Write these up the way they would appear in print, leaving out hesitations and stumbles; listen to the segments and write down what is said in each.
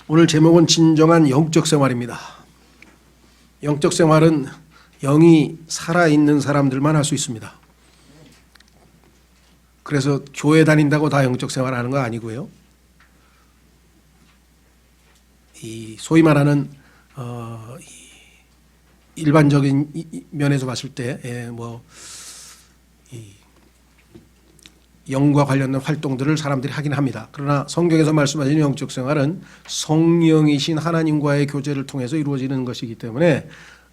오늘 제목은 진정한 영적 생활입니다. 영적 생활은 영이 살아있는 사람들만 할 수 있습니다. 그래서 교회 다닌다고 다 영적 생활하는 거 아니고요. 이 소위 말하는 일반적인 면에서 봤을 때 영과 관련된 활동들을 사람들이 하긴 합니다. 그러나 성경에서 말씀하시는 영적 생활은 성령이신 하나님과의 교제를 통해서 이루어지는 것이기 때문에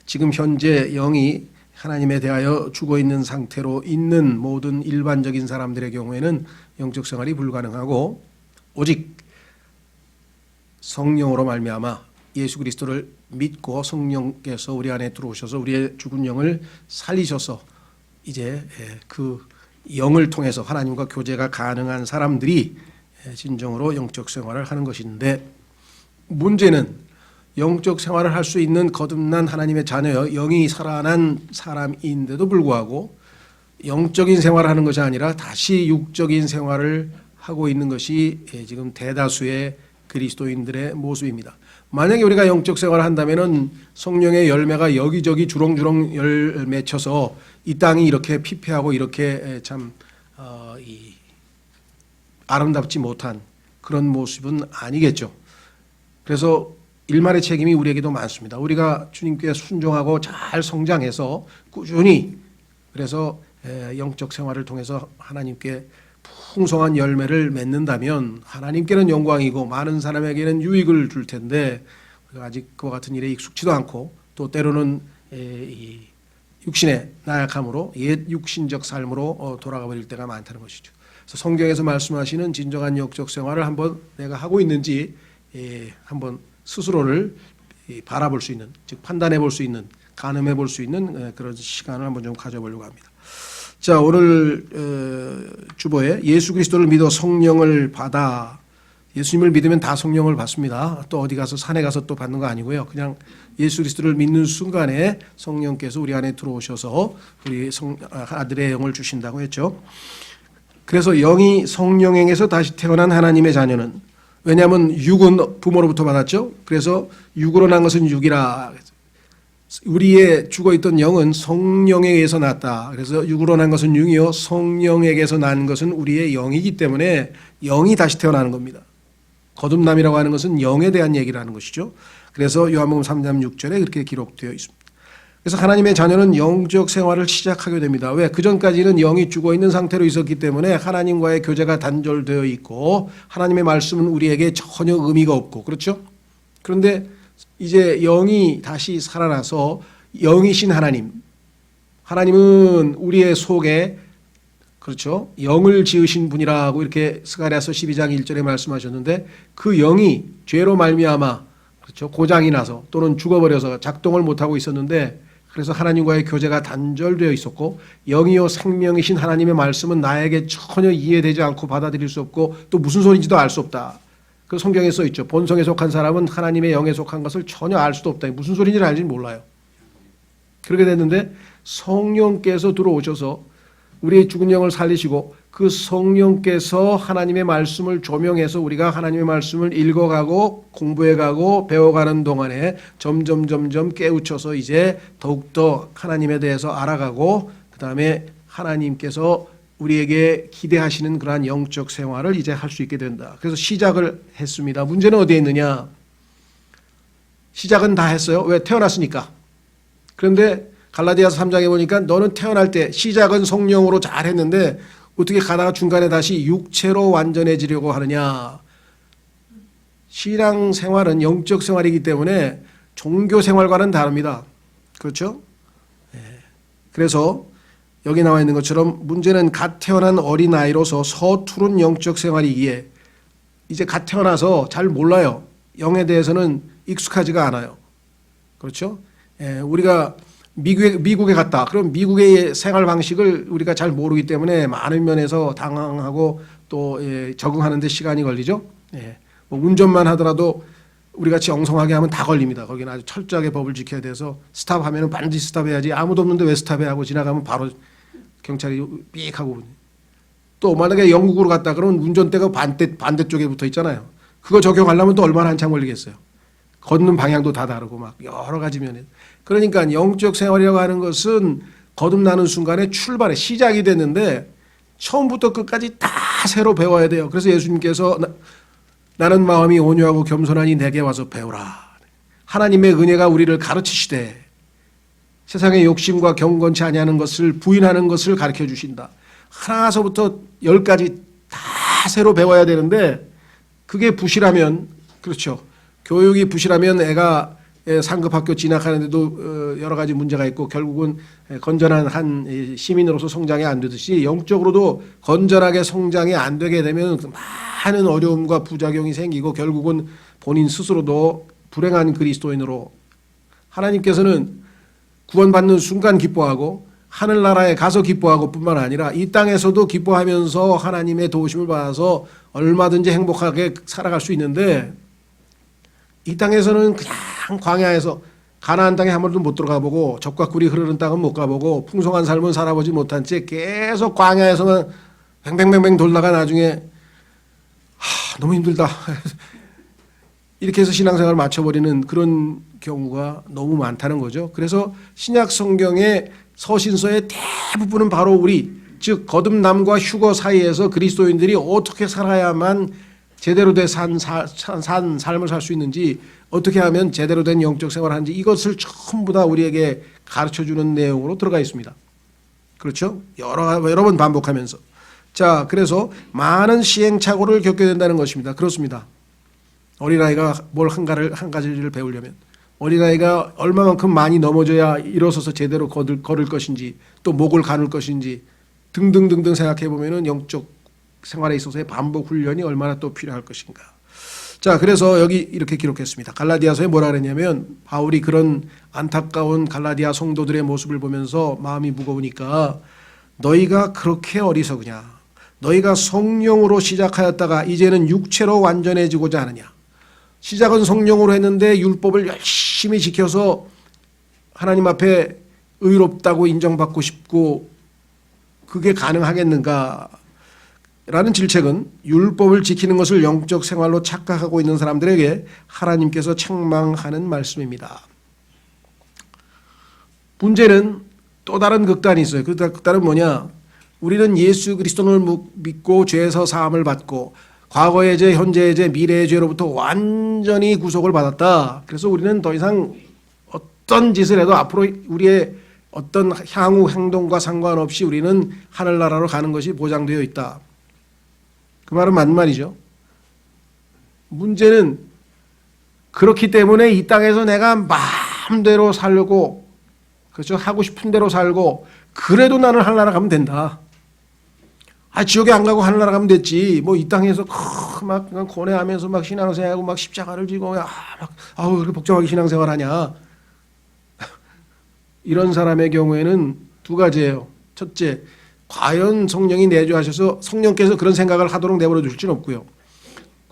지금 현재 영이 하나님에 대하여 죽어 있는 상태로 있는 모든 일반적인 사람들의 경우에는 영적 생활이 불가능하고 오직 성령으로 말미암아 예수 그리스도를 믿고 성령께서 우리 안에 들어오셔서 우리의 죽은 영을 살리셔서 이제 그 영을 통해서 하나님과 교제가 가능한 사람들이 진정으로 영적 생활을 하는 것인데, 문제는 영적 생활을 할 수 있는 거듭난 하나님의 자녀여 영이 살아난 사람인데도 불구하고 영적인 생활을 하는 것이 아니라 다시 육적인 생활을 하고 있는 것이 지금 대다수의 그리스도인들의 모습입니다. 만약에 우리가 영적 생활을 한다면은 성령의 열매가 여기저기 주렁주렁 맺혀서 이 땅이 이렇게 피폐하고 이렇게 참 아름답지 못한 그런 모습은 아니겠죠. 그래서 일말의 책임이 우리에게도 많습니다. 우리가 주님께 순종하고 잘 성장해서 꾸준히 그래서 영적 생활을 통해서 하나님께 풍성한 열매를 맺는다면 하나님께는 영광이고 많은 사람에게는 유익을 줄 텐데, 우리가 아직 그와 같은 일에 익숙치도 않고 또 때로는 육신의 나약함으로 옛 육신적 삶으로 돌아가 버릴 때가 많다는 것이죠. 그래서 성경에서 말씀하시는 진정한 영적 생활을 한번 내가 하고 있는지 한번 스스로를 바라볼 수 있는, 즉 판단해 볼 수 있는, 가늠해 볼 수 있는 그런 시간을 한번 좀 가져보려고 합니다. 자, 오늘 주보에 예수 그리스도를 믿어 성령을 받아. 예수님을 믿으면 다 성령을 받습니다. 또 어디 가서 산에 가서 또 받는 거 아니고요. 그냥 예수 그리스도를 믿는 순간에 성령께서 우리 안에 들어오셔서 우리 아들의 영을 주신다고 했죠. 그래서 영이 성령에게서 다시 태어난 하나님의 자녀는, 왜냐하면 육은 부모로부터 받았죠. 그래서 육으로 난 것은 육이라. 우리의 죽어있던 영은 성령에 의해서 났다. 그래서 육으로 난 것은 육이요 성령에게서 난 것은 우리의 영이기 때문에 영이 다시 태어나는 겁니다. 거듭남이라고 하는 것은 영에 대한 얘기를 하는 것이죠. 그래서 요한복음 3장 6절에 그렇게 기록되어 있습니다. 그래서 하나님의 자녀는 영적 생활을 시작하게 됩니다. 왜? 그전까지는 영이 죽어있는 상태로 있었기 때문에 하나님과의 교제가 단절되어 있고 하나님의 말씀은 우리에게 전혀 의미가 없고, 그렇죠? 그런데 이제 영이 다시 살아나서 영이신 하나님은 우리의 속에, 그렇죠, 영을 지으신 분이라고 이렇게 스가랴서 12장 1절에 말씀하셨는데, 그 영이 죄로 말미암아, 그렇죠, 고장이 나서 또는 죽어버려서 작동을 못하고 있었는데, 그래서 하나님과의 교제가 단절되어 있었고, 영이요 생명이신 하나님의 말씀은 나에게 전혀 이해되지 않고 받아들일 수 없고 또 무슨 소리인지도 알 수 없다. 그 성경에 써 있죠. 본성에 속한 사람은 하나님의 영에 속한 것을 전혀 알 수도 없다. 무슨 소리인지를 알지 몰라요. 그렇게 됐는데 성령께서 들어오셔서 우리의 죽은 영을 살리시고, 그 성령께서 하나님의 말씀을 조명해서 우리가 하나님의 말씀을 읽어가고 공부해가고 배워가는 동안에 점점 깨우쳐서 이제 더욱더 하나님에 대해서 알아가고, 그 다음에 하나님께서 우리에게 기대하시는 그러한 영적 생활을 이제 할 수 있게 된다. 그래서 시작을 했습니다. 문제는 어디에 있느냐? 시작은 다 했어요. 왜? 태어났으니까. 그런데 갈라디아서 3장에 보니까 너는 태어날 때 시작은 성령으로 잘 했는데 어떻게 가다가 중간에 다시 육체로 완전해지려고 하느냐? 신앙 생활은 영적 생활이기 때문에 종교 생활과는 다릅니다. 그렇죠? 그래서 여기 나와 있는 것처럼 문제는 갓 태어난 어린아이로서 서투른 영적 생활이기에 이제 갓 태어나서 잘 몰라요. 영에 대해서는 익숙하지가 않아요. 그렇죠? 우리가 미국에 갔다. 그럼 미국의 생활 방식을 우리가 잘 모르기 때문에 많은 면에서 당황하고 또 적응하는 데 시간이 걸리죠. 뭐 운전만 하더라도 우리같이 엉성하게 하면 다 걸립니다. 거기는 아주 철저하게 법을 지켜야 돼서 스탑하면 반드시 스탑해야지. 아무도 없는데 왜 스탑해 하고 지나가면 바로 경찰이 삑 하고. 또 만약에 영국으로 갔다 그러면 운전대가 반대쪽에 붙어 있잖아요. 그거 적용하려면 또 얼마나 한참 걸리겠어요. 걷는 방향도 다 다르고 막 여러 가지 면에. 그러니까 영적 생활이라고 하는 것은 거듭나는 순간에 출발의 시작이 됐는데 처음부터 끝까지 다 새로 배워야 돼요. 그래서 예수님께서 나는 마음이 온유하고 겸손하니 내게 와서 배우라. 하나님의 은혜가 우리를 가르치시되 세상의 욕심과 경건치 아니하는 것을 부인하는 것을 가르쳐 주신다. 하나서부터 열까지 다 새로 배워야 되는데 그게 부실하면, 그렇죠, 교육이 부실하면 애가 상급학교 진학하는데도 여러 가지 문제가 있고 결국은 건전한 한 시민으로서 성장이 안 되듯이 영적으로도 건전하게 성장이 안 되게 되면 많은 어려움과 부작용이 생기고 결국은 본인 스스로도 불행한 그리스도인으로, 하나님께서는 구원받는 순간 기뻐하고 하늘나라에 가서 기뻐하고 뿐만 아니라 이 땅에서도 기뻐하면서 하나님의 도우심을 받아서 얼마든지 행복하게 살아갈 수 있는데 이 땅에서는 그냥 광야에서 가나안 땅에 한 번도 못 들어가 보고 젖과 꿀이 흐르는 땅은 못 가보고 풍성한 삶은 살아보지 못한 채 계속 광야에서만 뱅뱅뱅뱅 돌다가 나중에 너무 힘들다 이렇게 해서 신앙생활을 마쳐버리는 그런 경우가 너무 많다는 거죠. 그래서 신약 성경의 서신서의 대부분은 바로 우리, 즉 거듭남과 휴거 사이에서 그리스도인들이 어떻게 살아야만 제대로 된 삶을 살 수 있는지, 어떻게 하면 제대로 된 영적 생활을 하는지, 이것을 전부 다 우리에게 가르쳐주는 내용으로 들어가 있습니다. 그렇죠? 여러 번 반복하면서. 자, 그래서 많은 시행착오를 겪게 된다는 것입니다. 그렇습니다. 어린아이가 뭘 한 가지를 배우려면 어린아이가 얼마만큼 많이 넘어져야 일어서서 제대로 걸을 것인지, 또 목을 가눌 것인지 등등등등 생각해 보면은 영적 생활에 있어서의 반복 훈련이 얼마나 또 필요할 것인가. 자, 그래서 여기 이렇게 기록했습니다. 갈라디아서에 뭐라 그랬냐면, 바울이 그런 안타까운 갈라디아 성도들의 모습을 보면서 마음이 무거우니까 너희가 그렇게 어리석으냐, 너희가 성령으로 시작하였다가 이제는 육체로 완전해지고자 하느냐. 시작은 성령으로 했는데 율법을 열심히 지켜서 하나님 앞에 의롭다고 인정받고 싶고 그게 가능하겠는가 라는 질책은 율법을 지키는 것을 영적 생활로 착각하고 있는 사람들에게 하나님께서 책망하는 말씀입니다. 문제는 또 다른 극단이 있어요. 그 극단은 뭐냐, 우리는 예수 그리스도를 믿고 죄에서 사함을 받고 과거의 죄, 현재의 죄, 미래의 죄로부터 완전히 구속을 받았다. 그래서 우리는 더 이상 어떤 짓을 해도 앞으로 우리의 어떤 향후 행동과 상관없이 우리는 하늘나라로 가는 것이 보장되어 있다. 그 말은 맞는 말이죠. 문제는 그렇기 때문에 이 땅에서 내가 마음대로 살려고, 그렇죠, 하고 싶은 대로 살고 그래도 나는 하늘나라 가면 된다. 지옥에 안 가고 하늘나라 가면 됐지. 뭐 이 땅에서 막 고뇌하면서 막 신앙생활하고 막 십자가를 지고 그렇게 복잡하게 신앙생활하냐. 이런 사람의 경우에는 두 가지예요. 첫째, 과연 성령이 내주하셔서 성령께서 그런 생각을 하도록 내버려 두실 수는 없고요.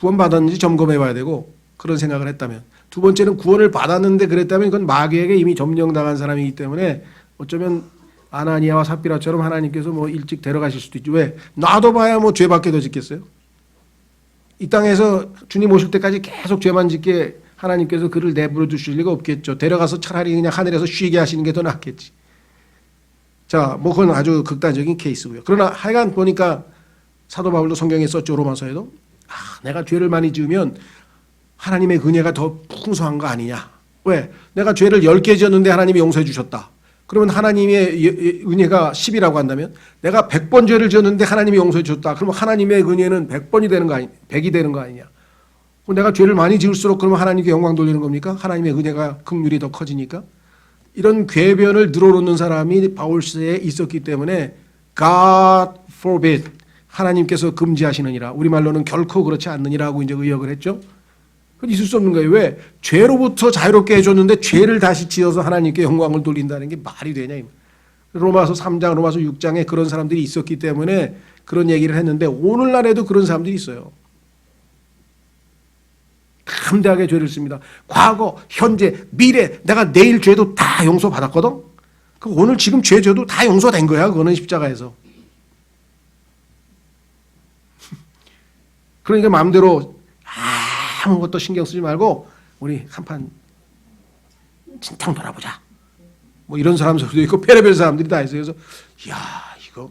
구원받았는지 점검해 봐야 되고, 그런 생각을 했다면. 두 번째는 구원을 받았는데 그랬다면 이건 마귀에게 이미 점령당한 사람이기 때문에 어쩌면 아나니아와 삽비라처럼 하나님께서 뭐 일찍 데려가실 수도 있죠. 왜? 놔둬봐야 뭐 죄밖에 더 짓겠어요? 이 땅에서 주님 오실 때까지 계속 죄만 짓게 하나님께서 그를 내버려 두실 리가 없겠죠. 데려가서 차라리 그냥 하늘에서 쉬게 하시는 게 더 낫겠지. 자, 뭐 그건 아주 극단적인 케이스고요. 그러나 하여간 보니까 사도 바울도 성경에 썼죠. 로마서에도. 내가 죄를 많이 지으면 하나님의 은혜가 더 풍성한 거 아니냐. 왜? 내가 죄를 10개 지었는데 하나님이 용서해 주셨다. 그러면 하나님의 은혜가 10이라고 한다면, 내가 100번 죄를 지었는데 하나님이 용서해 줬다. 그러면 하나님의 은혜는 100번이 되는 거 아니, 100이 되는 거 아니냐. 내가 죄를 많이 지을수록 그러면 하나님께 영광 돌리는 겁니까? 하나님의 은혜가 긍휼이 더 커지니까. 이런 궤변을 늘어놓는 사람이 바울시대에 있었기 때문에 God forbid, 하나님께서 금지하시느니라, 우리말로는 결코 그렇지 않느니라고 이제 의역을 했죠. 있을 수 없는 거예요. 왜? 죄로부터 자유롭게 해줬는데 죄를 다시 지어서 하나님께 영광을 돌린다는 게 말이 되냐. 로마서 3장, 로마서 6장에 그런 사람들이 있었기 때문에 그런 얘기를 했는데 오늘날에도 그런 사람들이 있어요. 담대하게 죄를 씁니다. 과거, 현재, 미래, 내가 내일 죄도 다 용서받았거든. 오늘 지금 죄 져도 다 용서된 거야. 그거는 십자가에서. 그러니까 마음대로 아무것도 신경 쓰지 말고 우리 한판 진탕 돌아보자. 뭐 이런 사람들도 있고 별의별 사람들이 다 있어요. 그래서 이야 이거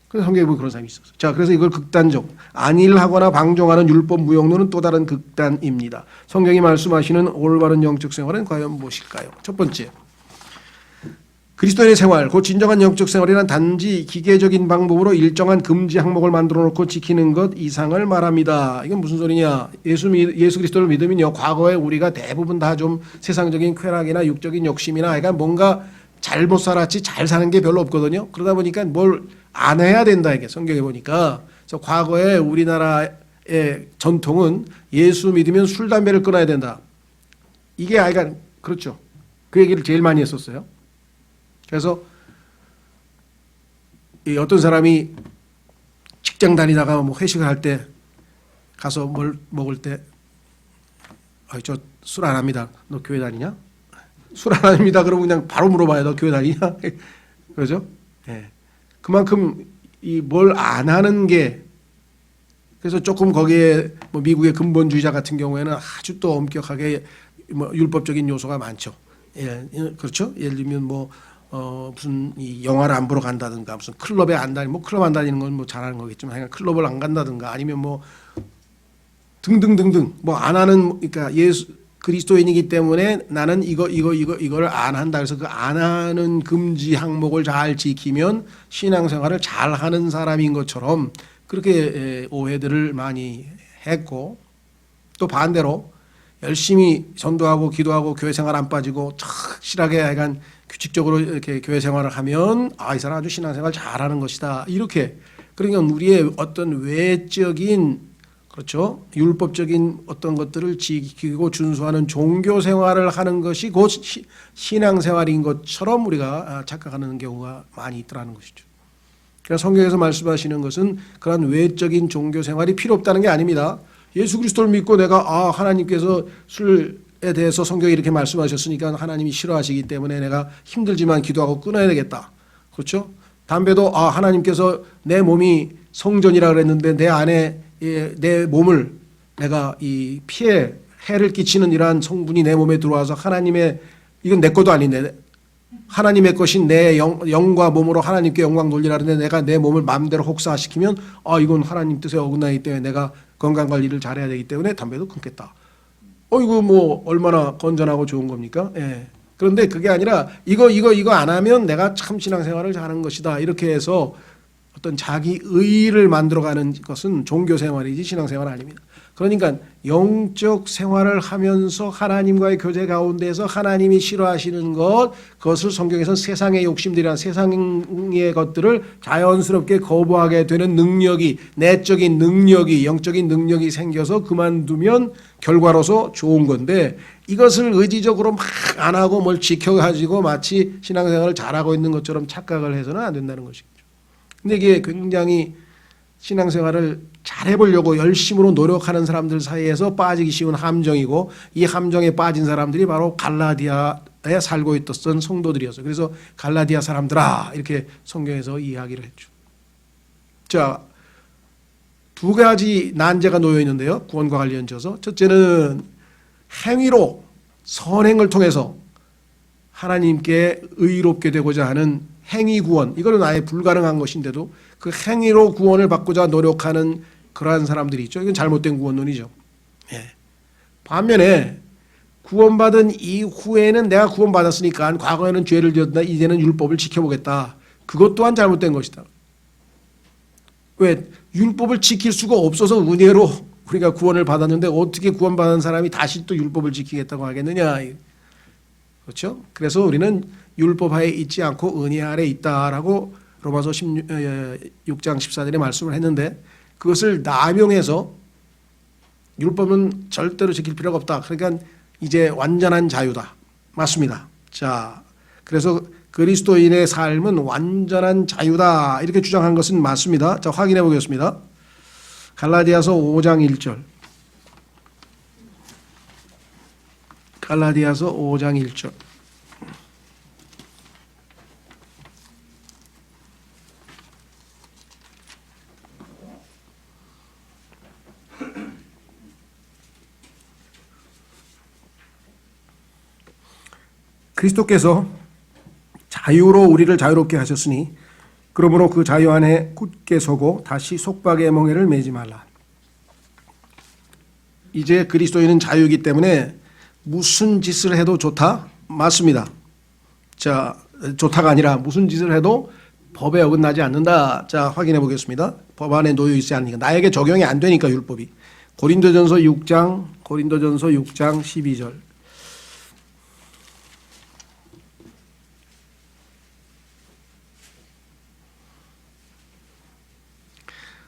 그래서 성경에 보면 그런 사람이 있었어요. 자, 그래서 이걸 극단적, 안일하거나 방종하는 율법 무용론은 또 다른 극단입니다. 성경이 말씀하시는 올바른 영적 생활은 과연 무엇일까요? 첫 번째, 그리스도인의 생활, 곧 진정한 영적 생활이란 단지 기계적인 방법으로 일정한 금지 항목을 만들어 놓고 지키는 것 이상을 말합니다. 이건 무슨 소리냐? 예수 그리스도를 믿으면요, 과거에 우리가 대부분 다 좀 세상적인 쾌락이나 육적인 욕심이나 그러니까 뭔가 잘못 살았지 잘 사는 게 별로 없거든요. 그러다 보니까 뭘 안 해야 된다 이게 성경에 보니까. 그래서 과거에 우리나라의 전통은 예수 믿으면 술 담배를 끊어야 된다. 이게 아이가 그렇죠. 그 얘기를 제일 많이 했었어요. 그래서 어떤 사람이 직장 다니다가 뭐 회식을 할 때 가서 뭘 먹을 때 저 술 안 합니다. 너 교회 다니냐? 술 안 합니다. 그러면 그냥 바로 물어봐요. 너 교회 다니냐? 그러죠? 예. 그만큼 이 뭘 안 하는 게 그래서 조금 거기에 뭐 미국의 근본주의자 같은 경우에는 아주 또 엄격하게 뭐 율법적인 요소가 많죠. 예, 그렇죠? 예를 들면 뭐 무슨 이 영화를 안 보러 간다든가 무슨 클럽에 안 다니 뭐 클럽 안 다니는 건 뭐 잘하는 거겠지만 하여간 클럽을 안 간다든가 아니면 뭐 등등등등 뭐 안 하는 그러니까 예수 그리스도인이기 때문에 나는 이거를 안 한다. 그래서 그 안 하는 금지 항목을 잘 지키면 신앙생활을 잘 하는 사람인 것처럼 그렇게 오해들을 많이 했고 또 반대로 열심히 전도하고 기도하고 교회 생활 안 빠지고 착실하게 약간 규칙적으로 이렇게 교회 생활을 하면 이 사람 아주 신앙생활 잘하는 것이다. 이렇게 그러니까 우리의 어떤 외적인 그렇죠. 율법적인 어떤 것들을 지키고 준수하는 종교 생활을 하는 것이 곧 신앙 생활인 것처럼 우리가 착각하는 경우가 많이 있더라는 것이죠. 그래서 성경에서 말씀하시는 것은 그런 외적인 종교 생활이 필요 없다는 게 아닙니다. 예수 그리스도를 믿고 내가 하나님께서 술에 대해서 성경에 이렇게 말씀하셨으니까 하나님이 싫어하시기 때문에 내가 힘들지만 기도하고 끊어야 되겠다. 그렇죠? 담배도 하나님께서 내 몸이 성전이라 그랬는데 내 안에 내 몸을 내가 이 피해 해를 끼치는 이러한 성분이 내 몸에 들어와서 하나님의 이건 내 것도 아닌데 하나님의 것인 내 영과 몸으로 하나님께 영광 돌리라 하는데 내가 내 몸을 마음대로 혹사시키면 이건 하나님 뜻에 어긋나기 때문에 내가 건강관리를 잘해야 되기 때문에 담배도 끊겠다. 이거 뭐 얼마나 건전하고 좋은 겁니까? 예. 그런데 그게 아니라 이거 안 하면 내가 참 신앙생활을 잘하는 것이다. 이렇게 해서 어떤 자기 의의를 만들어가는 것은 종교 생활이지 신앙생활 아닙니다. 그러니까 영적 생활을 하면서 하나님과의 교제 가운데서 하나님이 싫어하시는 그것을 성경에서 세상의 욕심들이나 세상의 것들을 자연스럽게 거부하게 되는 능력이 내적인 능력이 영적인 능력이 생겨서 그만두면 결과로서 좋은 건데 이것을 의지적으로 막 안 하고 뭘 지켜가지고 마치 신앙생활을 잘하고 있는 것처럼 착각을 해서는 안 된다는 것이죠. 근데 이게 굉장히 신앙생활을 잘해보려고 열심으로 노력하는 사람들 사이에서 빠지기 쉬운 함정이고 이 함정에 빠진 사람들이 바로 갈라디아에 살고 있었던 성도들이었어요. 그래서 갈라디아 사람들아 이렇게 성경에서 이야기를 했죠. 자, 두 가지 난제가 놓여 있는데요. 구원과 관련해서 첫째는 행위로 선행을 통해서 하나님께 의롭게 되고자 하는 행위 구원, 이거는 아예 불가능한 것인데도 그 행위로 구원을 받고자 노력하는 그러한 사람들이 있죠. 이건 잘못된 구원론이죠. 예. 반면에 구원받은 이후에는 내가 구원받았으니까 과거에는 죄를 지었다 이제는 율법을 지켜보겠다. 그것 또한 잘못된 것이다. 왜? 율법을 지킬 수가 없어서 은혜로 우리가 구원을 받았는데 어떻게 구원받은 사람이 다시 또 율법을 지키겠다고 하겠느냐. 그렇죠? 그래서 우리는 율법 하에 있지 않고 은혜 아래 있다라고 로마서 6장 14절에 말씀을 했는데 그것을 남용해서 율법은 절대로 지킬 필요가 없다. 그러니까 이제 완전한 자유다. 맞습니다. 자, 그래서 그리스도인의 삶은 완전한 자유다. 이렇게 주장한 것은 맞습니다. 자, 확인해 보겠습니다. 갈라디아서 5장 1절. 갈라디아서 5장 1절. 그리스도께서 자유로 우리를 자유롭게 하셨으니 그러므로 그 자유 안에 굳게 서고 다시 속박의 멍에를 매지 말라. 이제 그리스도인은 자유이기 때문에 무슨 짓을 해도 좋다? 맞습니다. 자, 좋다가 아니라 무슨 짓을 해도 법에 어긋나지 않는다. 자, 확인해 보겠습니다. 법 안에 놓여 있지 않으니까. 나에게 적용이 안 되니까 율법이. 고린도전서 6장 12절.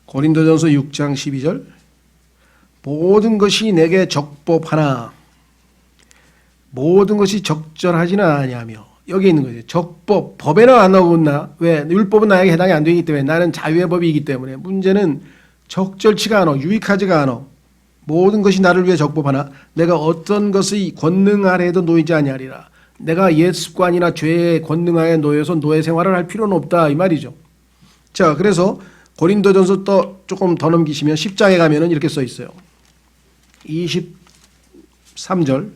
고린도전서 6장 12절. 모든 것이 내게 적법하나 모든 것이 적절하지는 아니하며. 여기 있는 거죠. 적법, 법에는 안 어긋나. 왜? 율법은 나에게 해당이 안 되기 때문에. 나는 자유의 법이기 때문에. 문제는 적절치가 않아, 유익하지가 않아. 모든 것이 나를 위해 적법하나 내가 어떤 것의 권능 아래에도 놓이지 아니하리라. 내가 옛 습관이나 죄의 권능 아래에 놓여서 노예 생활을 할 필요는 없다, 이 말이죠. 자, 그래서 고린도전서 또 조금 더 넘기시면 10장에 가면은 이렇게 써 있어요. 23절.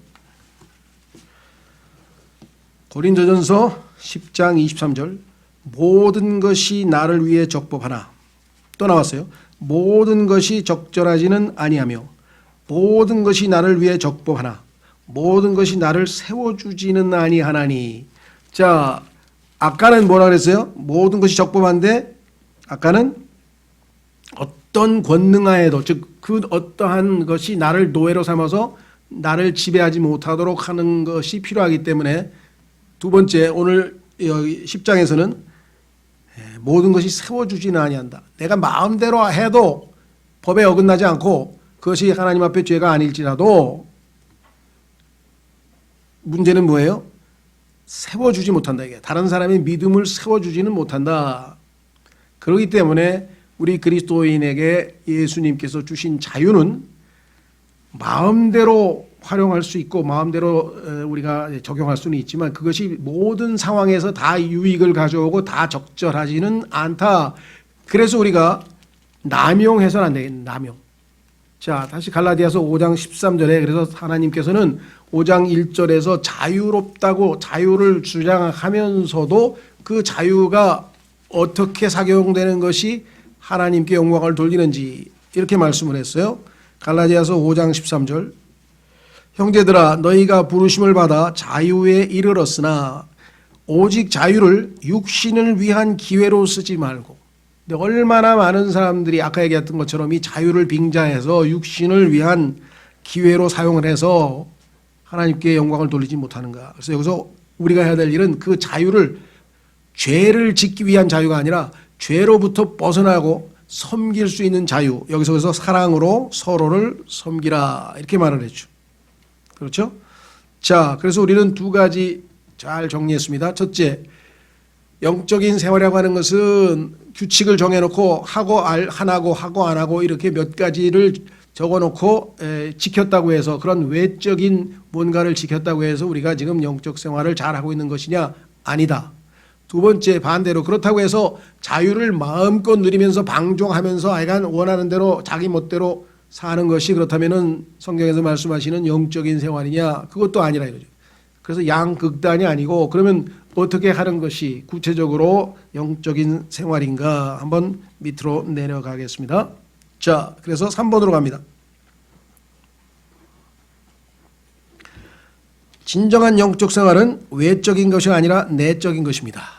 고린도전서 10장 23절. 모든 것이 나를 위해 적법하나. 또 나왔어요. 모든 것이 적절하지는 아니하며 모든 것이 나를 위해 적법하나 모든 것이 나를 세워주지는 아니하나니. 자, 아까는 뭐라 그랬어요? 모든 것이 적법한데 아까는 어떤 권능하에도, 즉 그 어떠한 것이 나를 노예로 삼아서 나를 지배하지 못하도록 하는 것이 필요하기 때문에 두 번째, 오늘 여기 10장에서는 모든 것이 세워주지는 아니한다. 내가 마음대로 해도 법에 어긋나지 않고 그것이 하나님 앞에 죄가 아닐지라도 문제는 뭐예요? 세워주지 못한다. 이게 다른 사람의 믿음을 세워주지는 못한다. 그렇기 때문에 우리 그리스도인에게 예수님께서 주신 자유는 마음대로 활용할 수 있고 마음대로 우리가 적용할 수는 있지만 그것이 모든 상황에서 다 유익을 가져오고 다 적절하지는 않다. 그래서 우리가 남용해서는 안 되겠네. 남용. 자, 다시 갈라디아서 5장 13절에 그래서 하나님께서는 5장 1절에서 자유롭다고 자유를 주장하면서도 그 자유가 어떻게 작용되는 것이 하나님께 영광을 돌리는지 이렇게 말씀을 했어요. 갈라디아서 5장 13절. 형제들아 너희가 부르심을 받아 자유에 이르렀으나 오직 자유를 육신을 위한 기회로 쓰지 말고. 근데 얼마나 많은 사람들이 아까 얘기했던 것처럼 이 자유를 빙자해서 육신을 위한 기회로 사용을 해서 하나님께 영광을 돌리지 못하는가. 그래서 여기서 우리가 해야 될 일은 그 자유를 죄를 짓기 위한 자유가 아니라 죄로부터 벗어나고 섬길 수 있는 자유. 여기서 사랑으로 서로를 섬기라 이렇게 말을 했죠. 그렇죠? 자, 그래서 우리는 두 가지 잘 정리했습니다. 첫째, 영적인 생활이라고 하는 것은 규칙을 정해놓고 하고 안 하고 이렇게 몇 가지를 적어놓고 지켰다고 해서 그런 외적인 뭔가를 지켰다고 해서 우리가 지금 영적 생활을 잘하고 있는 것이냐? 아니다. 두 번째, 반대로 그렇다고 해서 자유를 마음껏 누리면서 방종하면서 하여간 원하는 대로 자기 멋대로 사는 것이 그렇다면은 성경에서 말씀하시는 영적인 생활이냐? 그것도 아니라 이거죠. 그래서 양극단이 아니고 그러면 어떻게 하는 것이 구체적으로 영적인 생활인가 한번 밑으로 내려가겠습니다. 자, 그래서 3번으로 갑니다. 진정한 영적 생활은 외적인 것이 아니라 내적인 것입니다.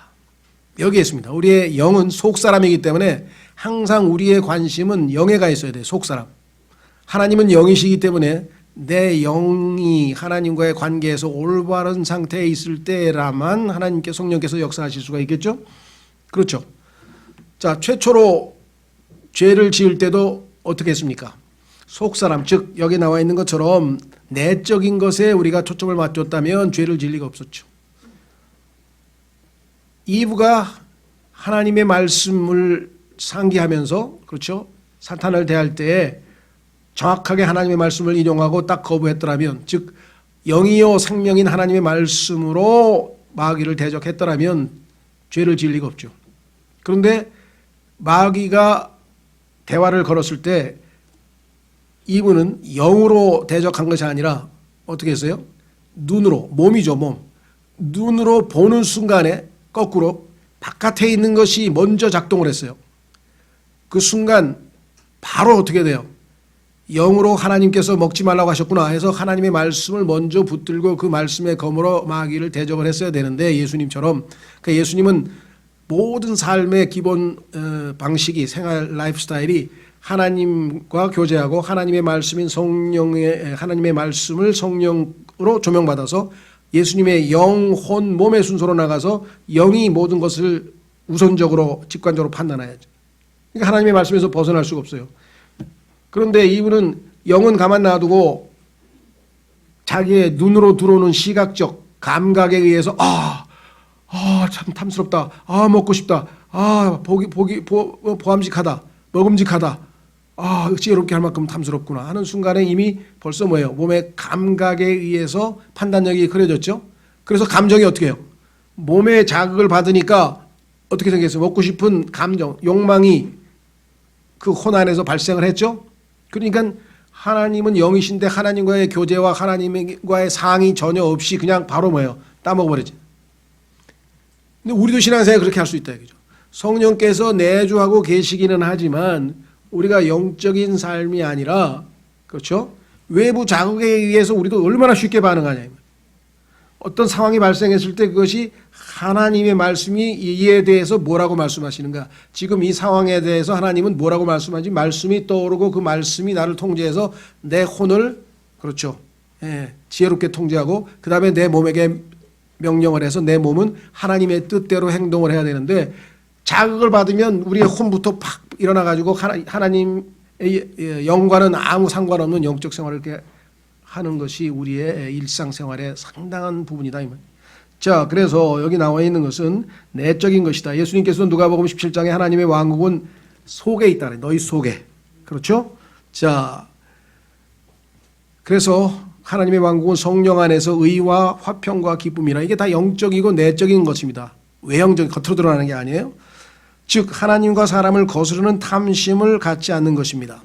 여기에 있습니다. 우리의 영은 속사람이기 때문에 항상 우리의 관심은 영에 가 있어야 돼요. 속사람. 하나님은 영이시기 때문에 내 영이 하나님과의 관계에서 올바른 상태에 있을 때라만 하나님께 성령께서 역사하실 수가 있겠죠? 그렇죠. 자, 최초로 죄를 지을 때도 어떻게 했습니까? 속사람, 즉 여기 나와 있는 것처럼 내적인 것에 우리가 초점을 맞췄다면 죄를 지을 리가 없었죠. 이브가 하나님의 말씀을 상기하면서, 그렇죠, 사탄을 대할 때에 정확하게 하나님의 말씀을 인용하고 딱 거부했더라면, 즉 영이요 생명인 하나님의 말씀으로 마귀를 대적했더라면 죄를 지을 리가 없죠. 그런데 마귀가 대화를 걸었을 때 이브는 영으로 대적한 것이 아니라 어떻게 했어요? 눈으로, 몸이죠, 몸. 눈으로 보는 순간에 거꾸로 바깥에 있는 것이 먼저 작동을 했어요. 그 순간 바로 어떻게 돼요? 영으로 하나님께서 먹지 말라고 하셨구나 해서 하나님의 말씀을 먼저 붙들고 그 말씀의 검으로 마귀를 대적을 했어야 되는데 예수님처럼, 그러니까 예수님은 모든 삶의 기본 방식이, 생활 라이프스타일이 하나님과 교제하고 하나님의 말씀인 성령의, 하나님의 말씀을 성령으로 조명받아서 예수님의 영, 혼, 몸의 순서로 나가서 영이 모든 것을 우선적으로 직관적으로 판단해야죠. 그러니까 하나님의 말씀에서 벗어날 수가 없어요. 그런데 이분은 영은 가만 놔두고 자기의 눈으로 들어오는 시각적 감각에 의해서 참 탐스럽다, 먹고 싶다, 보암직하다, 먹음직하다, 지혜롭게 할 만큼 탐스럽구나 하는 순간에 이미 벌써 뭐예요? 몸의 감각에 의해서 판단력이 그려졌죠. 그래서 감정이 어떻게 해요? 몸의 자극을 받으니까 어떻게 생겼어요? 먹고 싶은 감정, 욕망이 그 혼 안에서 발생을 했죠. 그러니까 하나님은 영이신데 하나님과의 교제와 하나님과의 상이 전혀 없이 그냥 바로 뭐예요? 따먹어버리지. 근데 우리도 신앙생활 그렇게 할 수 있다 이거죠. 성령께서 내주하고 계시기는 하지만 우리가 영적인 삶이 아니라, 그렇죠? 외부 자극에 의해서 우리도 얼마나 쉽게 반응하냐. 어떤 상황이 발생했을 때 그것이 하나님의 말씀이 이에 대해서 뭐라고 말씀하시는가. 지금 이 상황에 대해서 하나님은 뭐라고 말씀하는지 말씀이 떠오르고 그 말씀이 나를 통제해서 내 혼을, 그렇죠, 지혜롭게 통제하고 그 다음에 내 몸에게 명령을 해서 내 몸은 하나님의 뜻대로 행동을 해야 되는데, 자극을 받으면 우리의 혼부터 팍 일어나가지고 하나님의 영과는 아무 상관없는 영적 생활을 이렇게 하는 것이 우리의 일상생활의 상당한 부분이다. 자, 그래서 여기 나와 있는 것은 내적인 것이다. 예수님께서는 누가복음 17장에 하나님의 왕국은 속에 있다. 너희 속에. 그렇죠? 자, 그래서 하나님의 왕국은 성령 안에서 의와 화평과 기쁨이라. 이게 다 영적이고 내적인 것입니다. 외형적인, 겉으로 드러나는 게 아니에요. 즉 하나님과 사람을 거스르는 탐심을 갖지 않는 것입니다.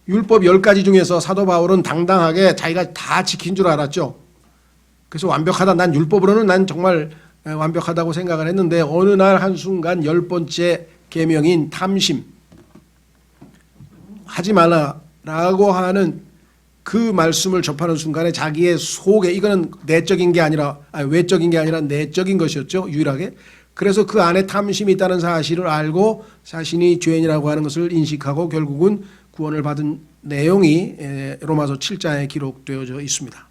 율법 10가지 중에서 사도 바울은 당당하게 자기가 다 지킨 줄 알았죠. 그래서 완벽하다. 난 율법으로는 난 정말 완벽하다고 생각을 했는데 어느 날 한순간 10번째 계명인 탐심, 하지 말라라고 하는 그 말씀을 접하는 순간에 자기의 속에, 이거는 내적인 게 아니라 외적인 게 아니라 내적인 것이었죠. 유일하게. 그래서 그 안에 탐심이 있다는 사실을 알고 자신이 죄인이라고 하는 것을 인식하고 결국은 구원을 받은 내용이 로마서 7장에 기록되어져 있습니다.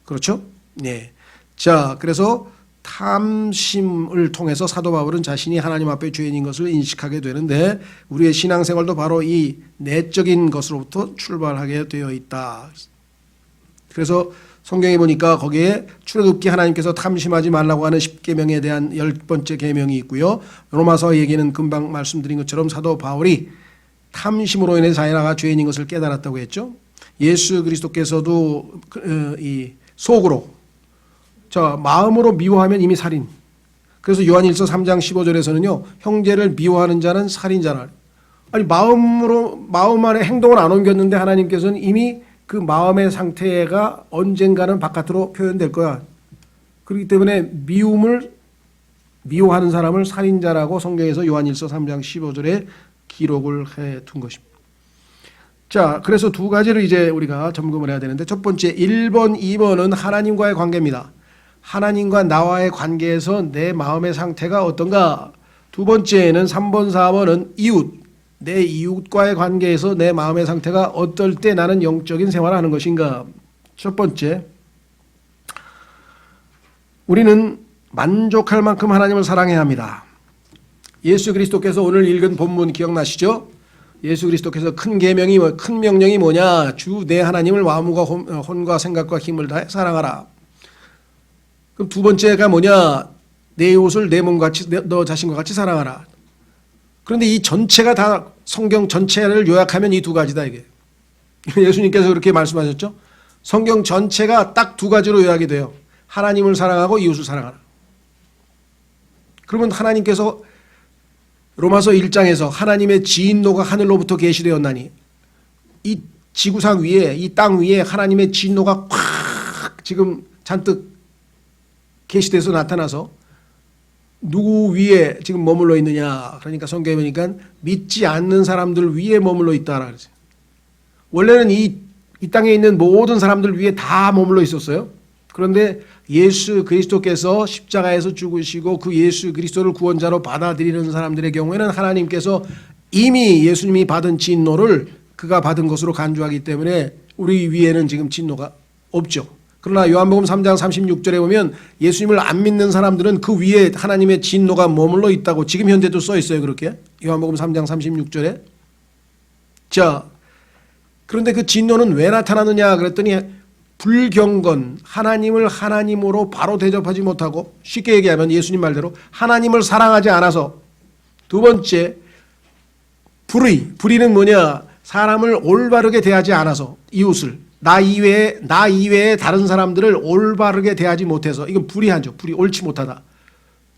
그렇죠? 네. 자, 그래서 탐심을 통해서 사도 바울은 자신이 하나님 앞에 죄인인 것을 인식하게 되는데 우리의 신앙생활도 바로 이 내적인 것으로부터 출발하게 되어 있다. 그래서 성경에 보니까 거기에 출애굽기 하나님께서 탐심하지 말라고 하는 10계명에 대한 10번째 계명이 있고요. 로마서 얘기는 금방 말씀드린 것처럼 사도 바울이 탐심으로 인해 자기가 죄인인 것을 깨달았다고 했죠. 예수 그리스도께서도 이 속으로, 마음으로 미워하면 이미 살인. 그래서 요한일서 3장 15절에서는요. 형제를 미워하는 자는 살인자라. 아니 마음 안에 행동을 안 옮겼는데 하나님께서는 이미 그 마음의 상태가 언젠가는 바깥으로 표현될 거야. 그렇기 때문에 미워하는 사람을 살인자라고 성경에서 요한일서 3장 15절에 기록을 해 둔 것입니다. 자, 그래서 두 가지를 이제 우리가 점검을 해야 되는데 첫 번째 1번, 2번은 하나님과의 관계입니다. 하나님과 나와의 관계에서 내 마음의 상태가 어떤가. 두 번째는 3번, 4번은 이웃. 내 이웃과의 관계에서 내 마음의 상태가 어떨 때 나는 영적인 생활을 하는 것인가. 첫 번째, 우리는 만족할 만큼 하나님을 사랑해야 합니다. 예수 그리스도께서 오늘 읽은 본문 기억나시죠? 예수 그리스도께서 큰 명령이 뭐냐? 주 내 하나님을 마음과 혼과 생각과 힘을 다해 사랑하라. 그럼 두 번째가 뭐냐? 내 이웃을 내 몸같이 너 자신과 같이 사랑하라. 그런데 이 전체가 다 성경 전체를 요약하면 이 두 가지다 이게. 예수님께서 그렇게 말씀하셨죠. 성경 전체가 딱 두 가지로 요약이 돼요. 하나님을 사랑하고 이웃을 사랑하라. 그러면 하나님께서 로마서 1장에서 하나님의 진노가 하늘로부터 계시되었나니 이 지구상 위에 이 땅 위에 하나님의 진노가 콱 지금 잔뜩 계시돼서 나타나서 누구 위에 지금 머물러 있느냐. 그러니까 성경에 보니까 믿지 않는 사람들 위에 머물러 있다라 그러죠. 원래는 이 땅에 있는 모든 사람들 위에 다 머물러 있었어요. 그런데 예수 그리스도께서 십자가에서 죽으시고 그 예수 그리스도를 구원자로 받아들이는 사람들의 경우에는 하나님께서 이미 예수님이 받은 진노를 그가 받은 것으로 간주하기 때문에 우리 위에는 지금 진노가 없죠. 그러나 요한복음 3장 36절에 보면 예수님을 안 믿는 사람들은 그 위에 하나님의 진노가 머물러 있다고 지금 현재도 써 있어요. 그렇게 요한복음 3장 36절에. 자, 그런데 그 진노는 왜 나타나느냐 그랬더니 불경건, 하나님을 하나님으로 바로 대접하지 못하고, 쉽게 얘기하면 예수님 말대로 하나님을 사랑하지 않아서, 두 번째 불의는 뭐냐, 사람을 올바르게 대하지 않아서, 이웃을 나 이외에 다른 사람들을 올바르게 대하지 못해서, 이건 불의하죠. 옳지 못하다.